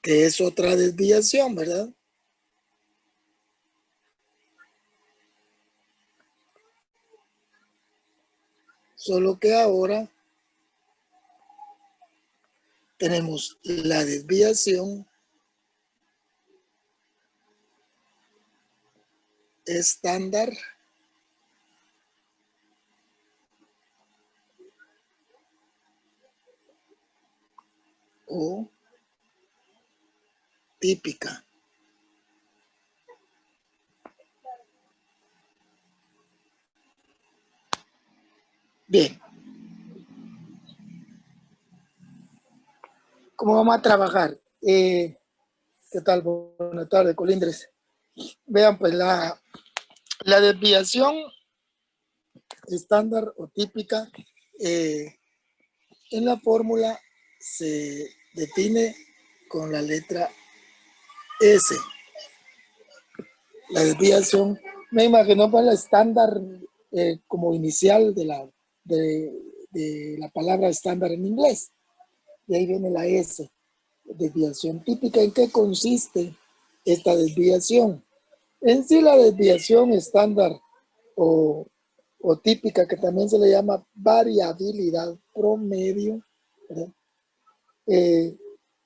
que es otra desviación, ¿verdad? Solo que ahora tenemos la desviación estándar o típica. Bien. ¿Cómo vamos a trabajar? ¿Qué tal? Buenas tardes, colindres. Vean, pues la desviación estándar o típica en la fórmula se define con la letra S. La desviación, me imagino para la estándar como inicial de la palabra estándar en inglés. De ahí viene la S. Desviación típica. ¿En qué consiste esta desviación? En sí, la desviación estándar o típica, que también se le llama variabilidad promedio,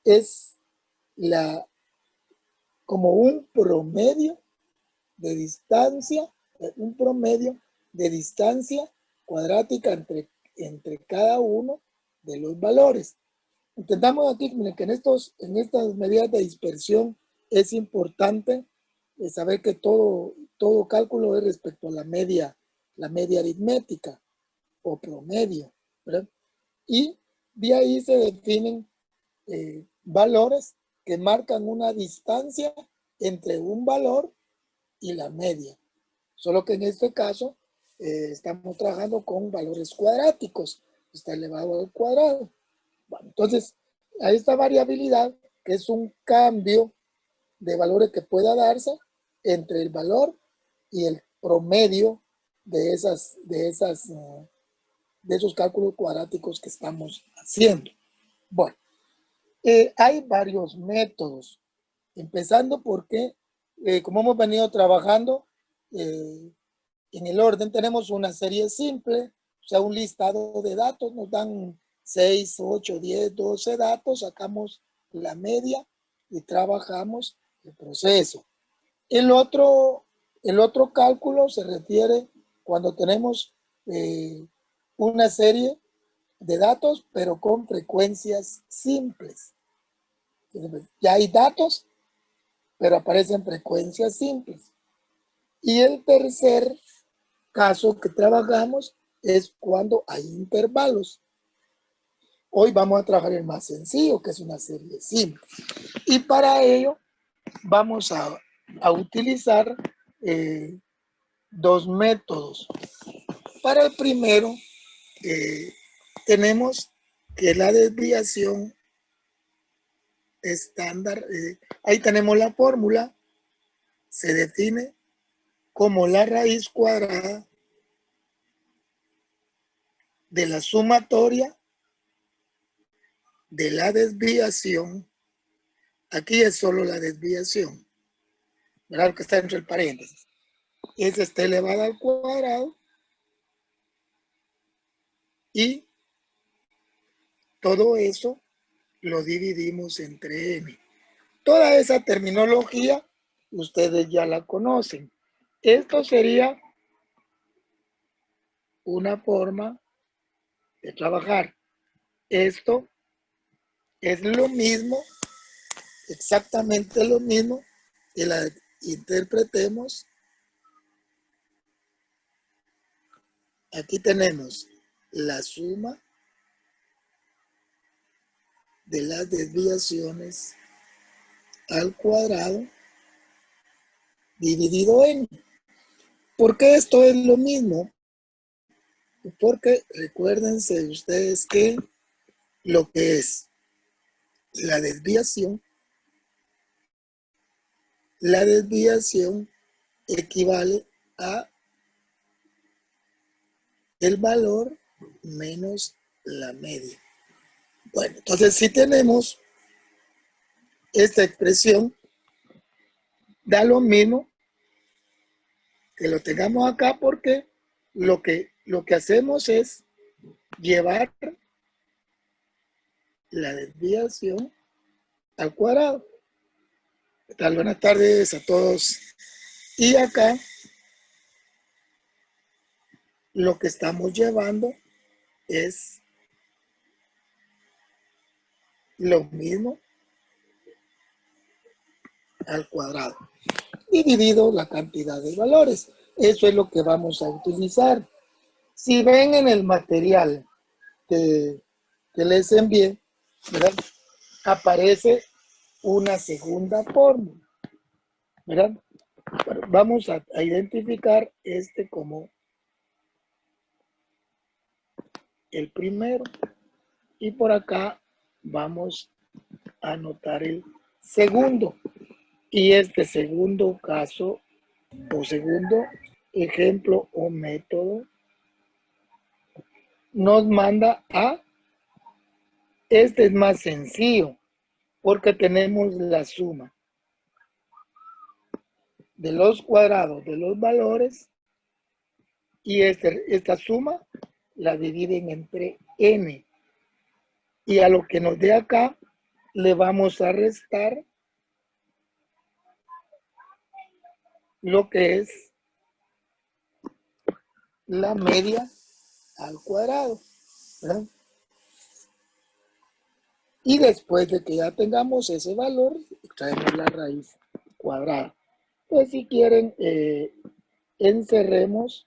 es como un promedio de distancia, un promedio de distancia cuadrática entre cada uno de los valores. Entendamos aquí que en estas medidas de dispersión es importante saber que todo cálculo es respecto a la media aritmética o promedio, ¿verdad? Y de ahí se definen valores que marcan una distancia entre un valor y la media. Solo que en este caso estamos trabajando con valores cuadráticos. Está elevado al cuadrado. Bueno, entonces, a esta variabilidad, que es un cambio de valores que pueda darse entre el valor y el promedio de esos cálculos cuadráticos que estamos haciendo. Bueno, hay varios métodos, empezando porque, como hemos venido trabajando en el orden, tenemos una serie simple, o sea, un listado de datos, nos dan 6, 8, 10, 12 datos, sacamos la media y trabajamos el proceso. El otro cálculo se refiere cuando tenemos una serie de datos, pero con frecuencias simples. Ya hay datos, pero aparecen frecuencias simples. Y el tercer caso que trabajamos es cuando hay intervalos. Hoy vamos a trabajar el más sencillo, que es una serie simple. Y para ello vamos a utilizar dos métodos. Para el primero, tenemos que la desviación estándar, ahí tenemos la fórmula, se define como la raíz cuadrada de la sumatoria de la desviación. Aquí es solo la desviación, ¿verdad? Que está entre el paréntesis. Esa está elevada al cuadrado y todo eso lo dividimos entre n. Toda esa terminología ustedes ya la conocen. Esto sería una forma de trabajar. Esto es lo mismo, exactamente lo mismo, que la interpretemos. Aquí tenemos la suma de las desviaciones al cuadrado dividido en. ¿Por qué esto es lo mismo? Porque recuérdense ustedes que lo que es la desviación equivale a el valor menos la media. Bueno, entonces si tenemos esta expresión da lo mismo que lo tengamos acá porque lo que hacemos es llevar la desviación al cuadrado. ¿Qué tal? Buenas tardes a todos. Y acá lo que estamos llevando es lo mismo al cuadrado, dividido la cantidad de valores. Eso es lo que vamos a utilizar. Si ven en el material que les envié, ¿verdad? Aparece una segunda fórmula, ¿verdad? Bueno, vamos a identificar este como el primero y por acá vamos a anotar el segundo. Y este segundo caso o segundo ejemplo o método nos manda a, este es más sencillo porque tenemos la suma de los cuadrados de los valores y esta suma la dividen entre n y a lo que nos dé acá le vamos a restar lo que es la media al cuadrado, ¿verdad? Y después de que ya tengamos ese valor, traemos la raíz cuadrada. Pues si quieren, encerremos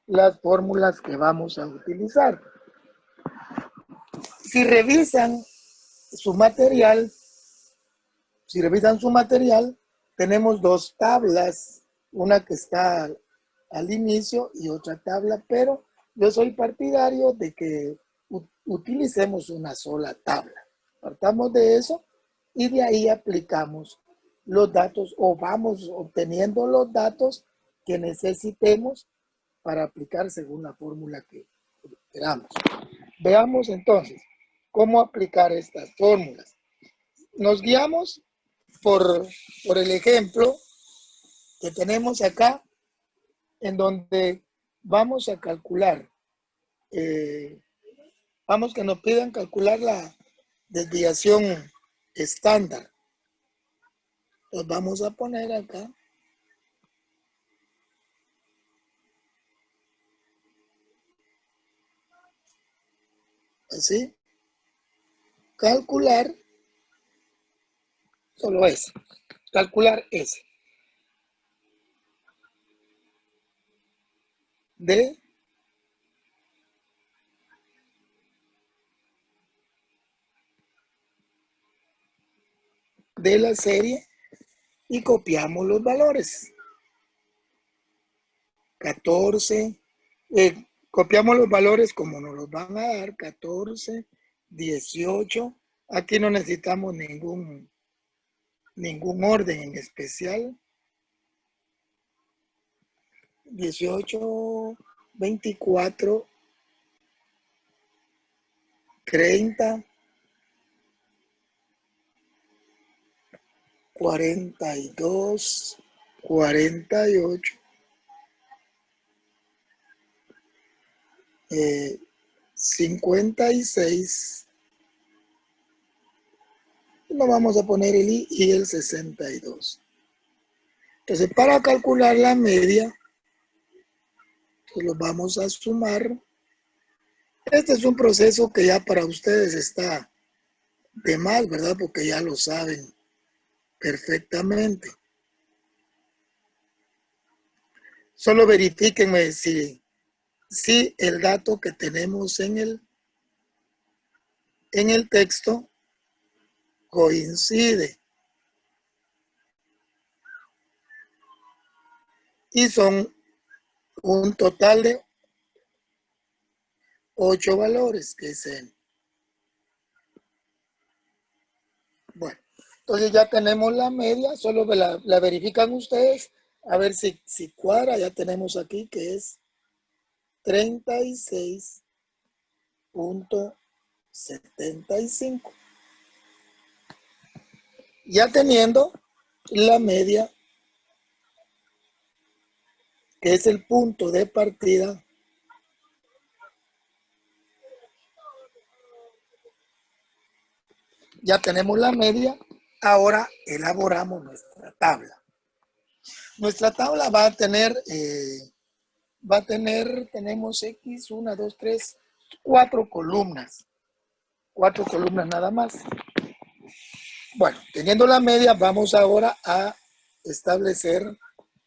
las fórmulas que vamos a utilizar. Si revisan su material, tenemos dos tablas, una que está al inicio y otra tabla, pero yo soy partidario de que utilicemos una sola tabla. Partamos de eso y de ahí aplicamos los datos o vamos obteniendo los datos que necesitemos para aplicar según la fórmula que queramos. Veamos entonces cómo aplicar estas fórmulas. Nos guiamos por el ejemplo que tenemos acá, en donde vamos a calcular, vamos que nos pidan calcular la desviación estándar. Los vamos a poner acá. Así. Calcular, solo eso. Calcular S. De la serie y copiamos los valores. 14, copiamos los valores como nos los van a dar, 14, 18. Aquí no necesitamos ningún orden en especial. 18, 24, 30, 42, 48, 56. No vamos a poner el I y el 62. Entonces, para calcular la media, pues lo vamos a sumar. Este es un proceso que ya para ustedes está de más, ¿verdad? Porque ya lo saben perfectamente. Solo verifíquenme si el dato que tenemos en el texto coincide. Y son un total de 8 valores que es N. Bueno, entonces ya tenemos la media, solo la verifican ustedes, a ver si cuadra. Ya tenemos aquí que es 36.8. 75. Ya teniendo la media, que es el punto de partida, ya tenemos la media, ahora elaboramos nuestra tabla. Nuestra tabla va a tener, tenemos X, 1, 2, 3, 4 columnas. 4 columnas nada más. Bueno, teniendo la media, vamos ahora a establecer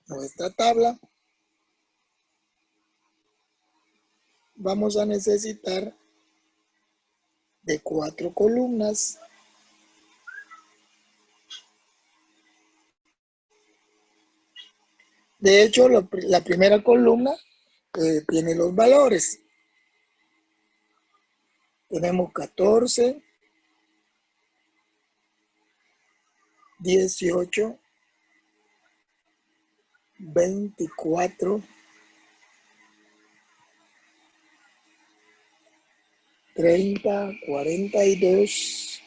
nuestra tabla. Vamos a necesitar de 4 columnas. De hecho, la primera columna tiene los valores. Tenemos 14, 18, 24, 30, 42,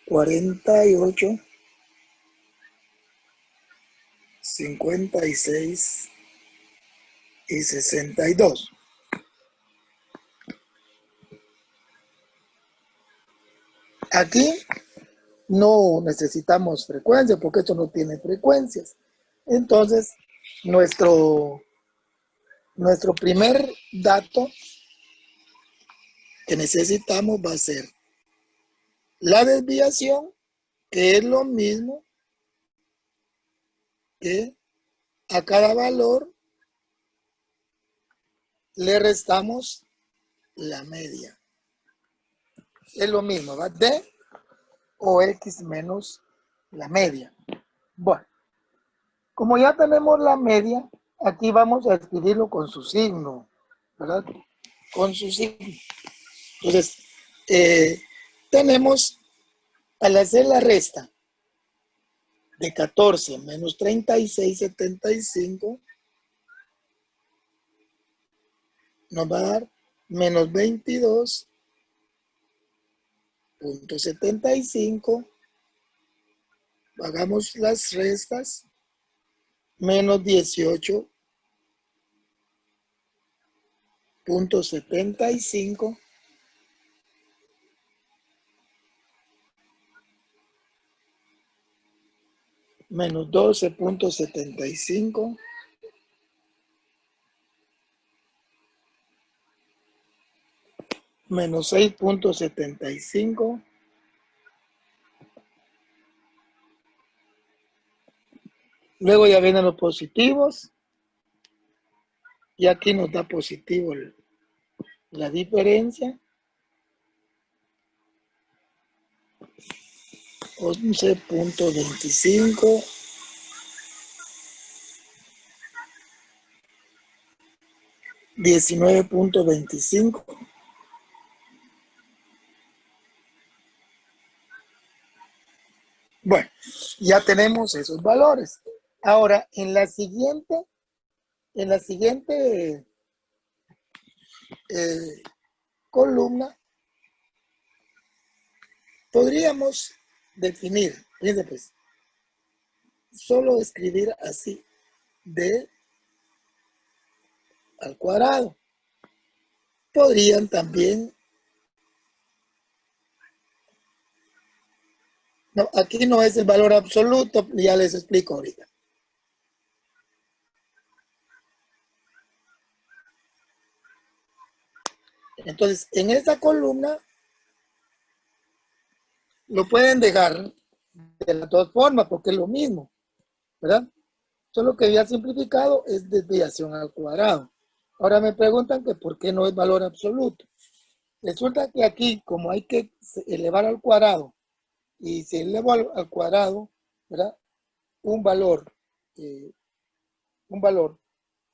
48, 56 y 62. Aquí no necesitamos frecuencia porque esto no tiene frecuencias. Entonces, nuestro primer dato que necesitamos va a ser la desviación, que es lo mismo que a cada valor le restamos la media. Es lo mismo, ¿va? D o X menos la media. Bueno, como ya tenemos la media, aquí vamos a escribirlo con su signo, ¿verdad? Con su signo. Entonces, tenemos, al hacer la resta de 14 menos 36,75, nos va a dar menos 22,75. Hagamos las restas. Menos 18,75. Menos 12,75. Menos 6,75. Luego ya vienen los positivos. Y aquí nos da positivo la diferencia. 11,25. 19,25. Bueno, ya tenemos esos valores. Ahora, en la siguiente columna, podríamos definir, fíjense pues, solo escribir así, D al cuadrado. Podrían también, no, aquí no es el valor absoluto, ya les explico ahorita. Entonces, en esta columna lo pueden dejar de las dos formas porque es lo mismo, ¿verdad? Solo que ya simplificado es desviación al cuadrado. Ahora me preguntan que por qué no es valor absoluto. Resulta que aquí, como hay que elevar al cuadrado, y se eleva al cuadrado, ¿verdad? Un valor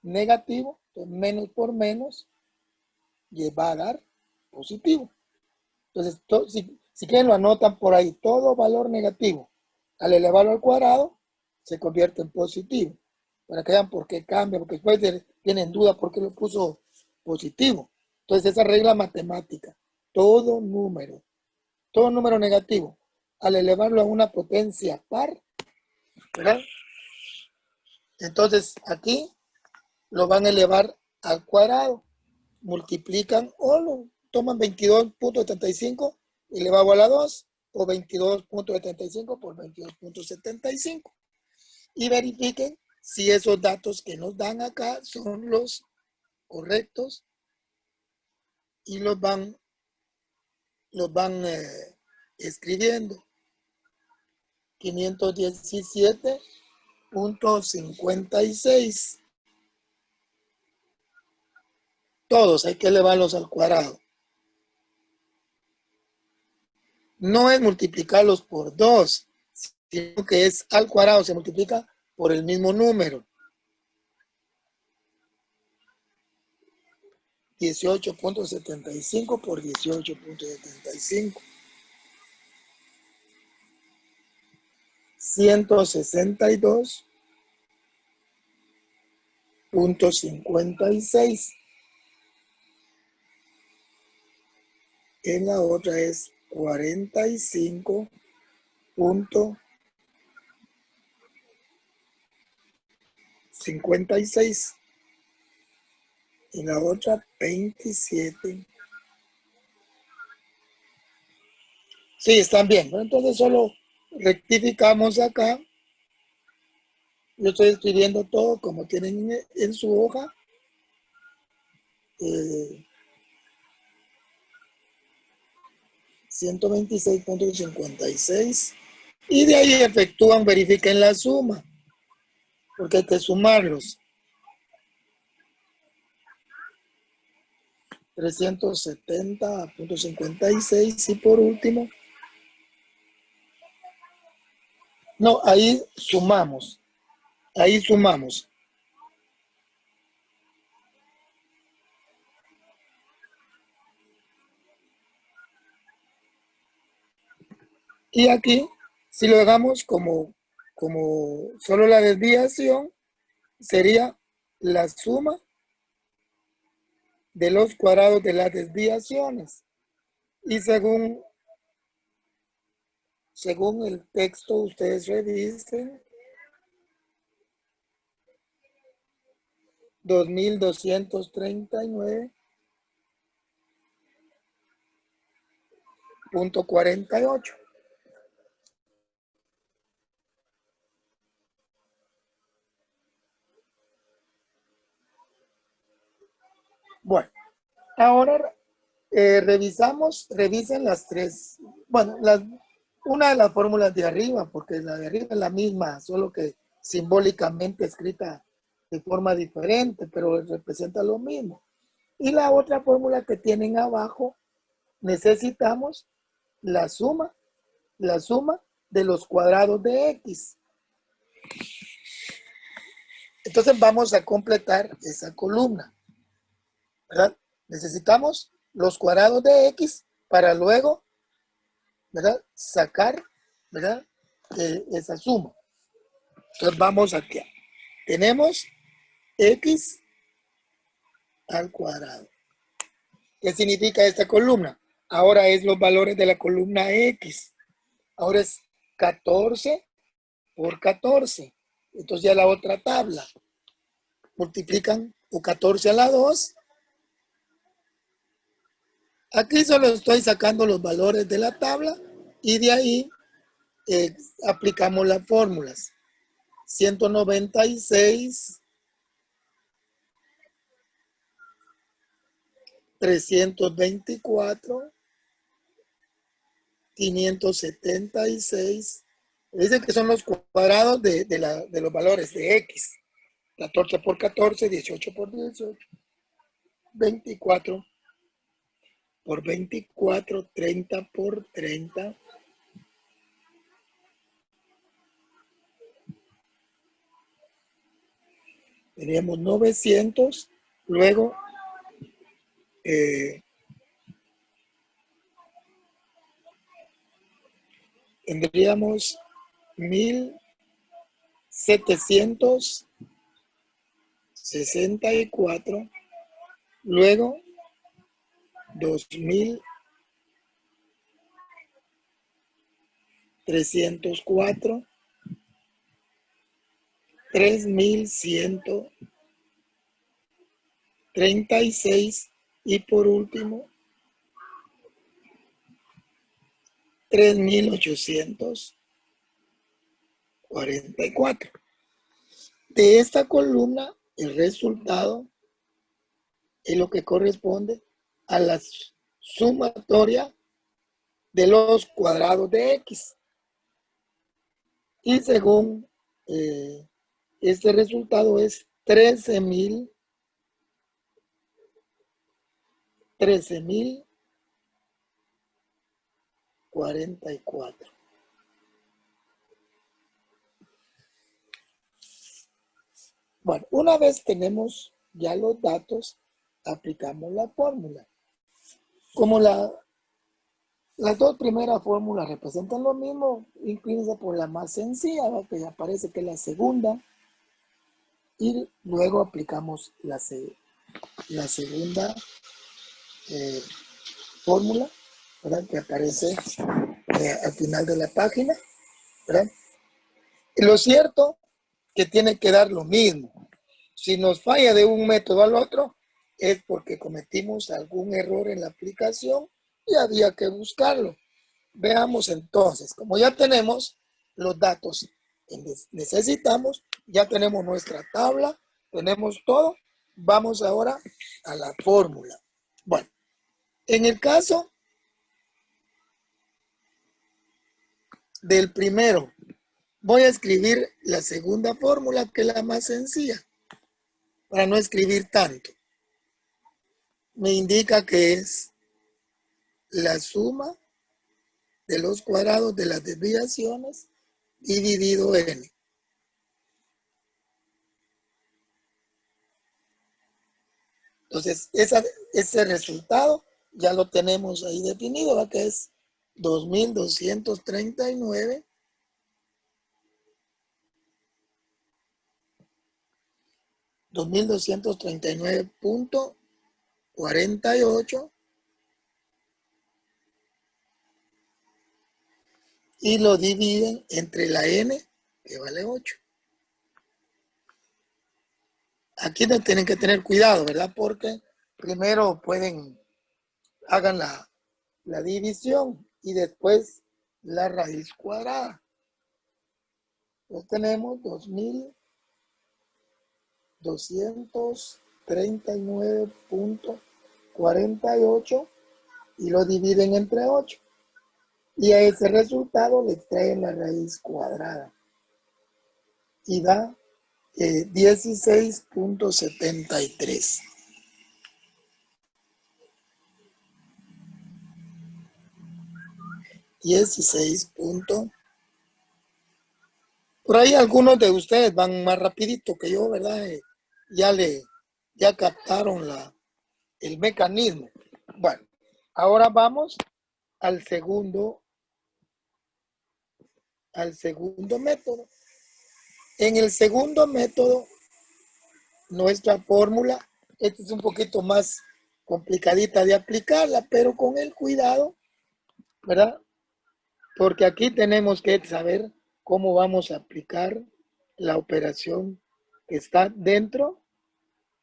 negativo, entonces menos por menos, y va a dar positivo. Entonces, si quieren lo anotan por ahí, todo valor negativo, al elevarlo al cuadrado, se convierte en positivo. Para que vean por qué cambia, porque después tienen duda por qué lo puso positivo. Entonces esa regla matemática, todo número negativo, al elevarlo a una potencia par, ¿verdad? Entonces aquí lo van a elevar al cuadrado, multiplican o lo toman 22.75 elevado a la 2 o 22.75 por 22.75 y verifiquen si esos datos que nos dan acá son los correctos y los van escribiendo. 517.56. Todos hay que elevarlos al cuadrado. No es multiplicarlos por 2, sino que es al cuadrado, se multiplica por el mismo número. 18.75 por 18.75. 162.56. En la otra es 45.56. Y la otra 27. Sí, están bien, ¿no? Entonces solo rectificamos acá. Yo estoy escribiendo todo como tienen en su hoja. 126.56. Y de ahí efectúan, verifiquen la suma, porque hay que sumarlos. 370.56 y por último, no, ahí sumamos. Y aquí, si lo hagamos como solo la desviación, sería la suma de los cuadrados de las desviaciones. Y según el texto, ustedes revisen 2239.48. Bueno, ahora revisen las tres, bueno, una de las fórmulas de arriba, porque la de arriba es la misma, solo que simbólicamente escrita de forma diferente, pero representa lo mismo. Y la otra fórmula que tienen abajo, necesitamos la suma de los cuadrados de X. Entonces vamos a completar esa columna, ¿verdad? Necesitamos los cuadrados de X para luego, ¿verdad?, sacar, ¿verdad?, esa suma. Entonces vamos aquí. Tenemos X al cuadrado. ¿Qué significa esta columna? Ahora es los valores de la columna X. Ahora es 14 por 14. Entonces ya la otra tabla. Multiplican o 14 a la 2. Aquí solo estoy sacando los valores de la tabla y de ahí aplicamos las fórmulas. 196, 324, 576. Dicen que son los cuadrados de los valores de X. 14 por 14, 18 por 18, 24 por 24, 30 por 30. Teníamos 900, luego tendríamos 1764, luego 2.304, 3.136 y por último 3.844. De esta columna, el resultado es lo que corresponde a la sumatoria de los cuadrados de X. Y según este resultado es 13.044. Bueno, una vez tenemos ya los datos, aplicamos la fórmula. Como las dos primeras fórmulas representan lo mismo, inclínense por la más sencilla, ¿no? Que ya parece que es la segunda. Y luego aplicamos la segunda fórmula, ¿verdad? Que aparece al final de la página, ¿verdad? Y lo cierto que tiene que dar lo mismo. Si nos falla de un método al otro, es porque cometimos algún error en la aplicación y había que buscarlo. Veamos entonces, como ya tenemos los datos que necesitamos, ya tenemos nuestra tabla, tenemos todo, vamos ahora a la fórmula. Bueno, en el caso del primero, voy a escribir la segunda fórmula, que es la más sencilla, para no escribir tanto. Me indica que es la suma de los cuadrados de las desviaciones dividido n. Entonces, ese resultado ya lo tenemos ahí definido, ¿verdad? Que es 2.239 2.239.48 y lo dividen entre la n, que vale 8. Aquí no tienen que tener cuidado, ¿verdad? Porque primero hagan la división y después la raíz cuadrada. Entonces tenemos 2.239.48 y lo dividen entre 8. Y a ese resultado le extraen la raíz cuadrada y da 16.73. Por ahí algunos de ustedes van más rapidito que yo, ¿verdad? Ya captaron el mecanismo. Bueno, ahora vamos al segundo método. En el segundo método, nuestra fórmula, esta es un poquito más complicadita de aplicarla, pero con el cuidado, ¿verdad? Porque aquí tenemos que saber cómo vamos a aplicar la operación que está dentro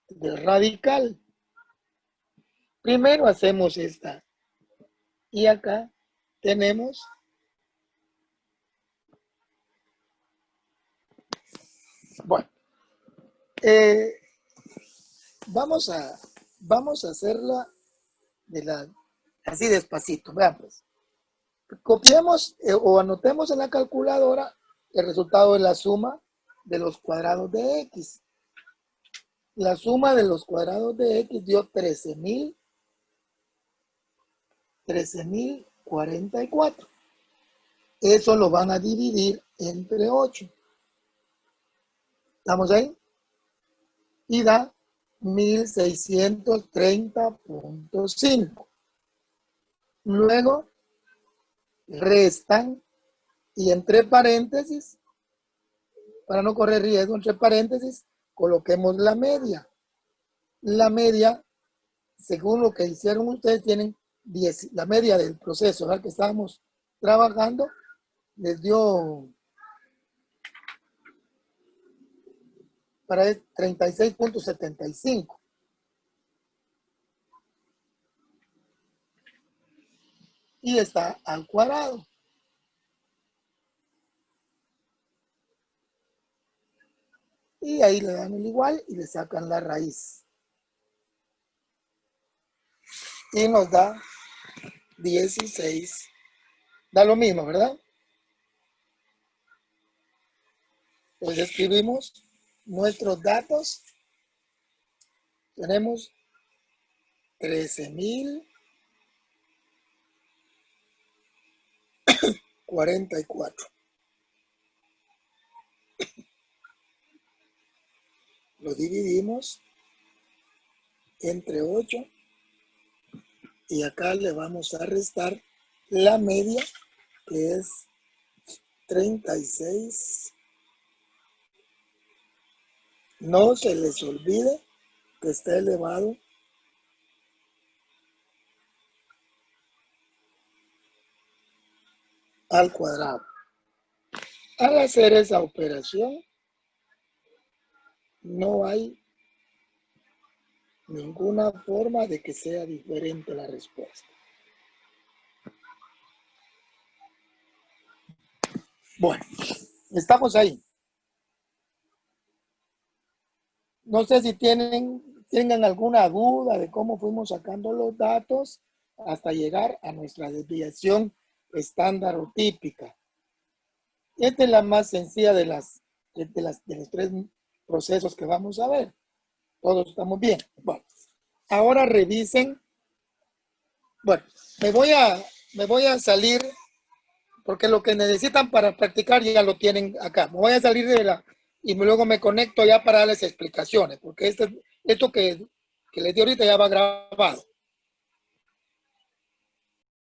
del radical. Primero hacemos esta. Y acá tenemos bueno, vamos a hacerla así despacito. Vean pues. Copiemos o anotemos en la calculadora el resultado de la suma de los cuadrados de X. La suma de los cuadrados de X dio 13.044. Eso lo van a dividir entre 8. ¿Estamos ahí? Y da 1.630.5. Luego restan y entre paréntesis, para no correr riesgo, entre paréntesis, coloquemos la media. La media según lo que hicieron ustedes, tienen 10, la media del proceso, ¿verdad? Que estábamos trabajando, les dio para 36.75. Y está al cuadrado. Y ahí le dan el igual y le sacan la raíz. Y nos da 16. Da lo mismo, ¿verdad? Pues escribimos nuestros datos. Tenemos 13.044. Lo dividimos entre 8 y acá le vamos a restar la media, que es 36. No se les olvide que está elevado al cuadrado. Al hacer esa operación, no hay ninguna forma de que sea diferente la respuesta. Bueno, estamos ahí. No sé si tengan alguna duda de cómo fuimos sacando los datos hasta llegar a nuestra desviación estándar o típica. Esta es la más sencilla de los tres procesos que vamos a ver. Todos estamos bien. Bueno, ahora revisen. Bueno, me voy a salir porque lo que necesitan para practicar ya lo tienen acá. Me voy a salir y luego me conecto ya para darles explicaciones, porque esto que les di ahorita ya va grabado.